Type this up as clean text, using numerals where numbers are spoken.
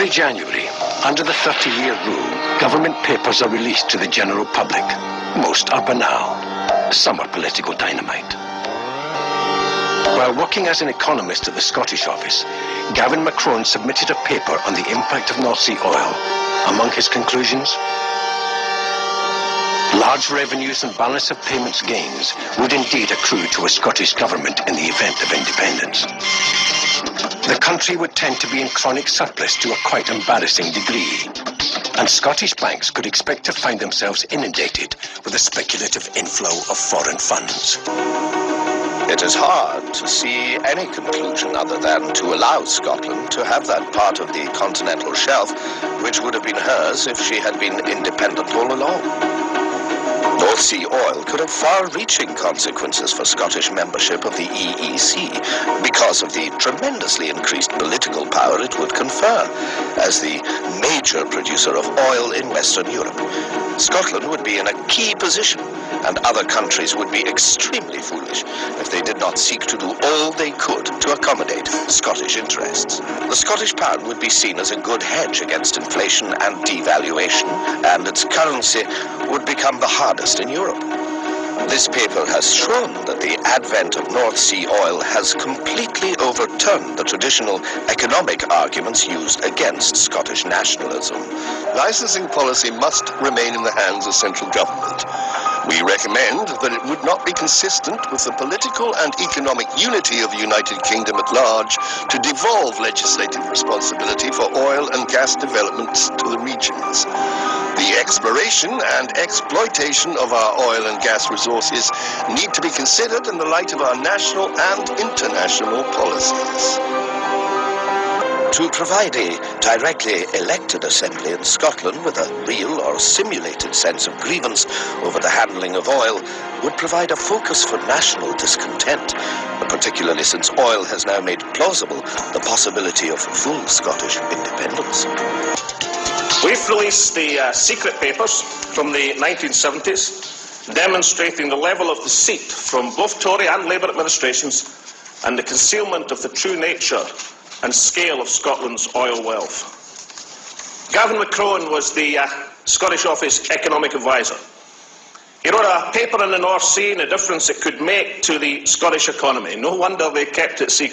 Every January, under the 30-year rule, government papers are released to the general public. Most are banal. Some are political dynamite. While working as an economist at the Scottish office, Gavin McCrone submitted a paper on the impact of North Sea oil. Among his conclusions, large revenues and balance of payments gains would indeed accrue to a Scottish government in the event of independence. The country would tend to be in chronic surplus to a quite embarrassing degree, and Scottish banks could expect to find themselves inundated with a speculative inflow of foreign funds. It is hard to see any conclusion other than to allow Scotland to have that part of the continental shelf which would have been hers if she had been independent all along. North Sea oil could have far-reaching consequences for Scottish membership of the EEC because of the tremendously increased political power it would confer as the major producer of oil in Western Europe. Scotland would be in a key position, and other countries would be extremely foolish if they did not seek to do all they could to accommodate Scottish interests. The Scottish pound would be seen as a good hedge against inflation and devaluation, and its currency would become the hardest in Europe. This paper has shown that the advent of North Sea oil has completely overturned the traditional economic arguments used against Scottish nationalism. Licensing policy must remain in the hands of central government. We recommend that it would not be consistent with the political and economic unity of the United Kingdom at large to devolve legislative responsibility for oil and gas developments to the regions. The exploration and exploitation of our oil and gas resources need to be considered in the light of our national and international policies. To provide a directly elected assembly in Scotland with a real or simulated sense of grievance over the handling of oil would provide a focus for national discontent, particularly since oil has now made plausible the possibility of full Scottish independence. We've released the secret papers from the 1970s, demonstrating the level of deceit from both Tory and Labour administrations and the concealment of the true nature and scale of Scotland's oil wealth. Gavin McCrone was the Scottish Office economic advisor. He wrote a paper on the North Sea and the difference it could make to the Scottish economy. No wonder they kept it secret.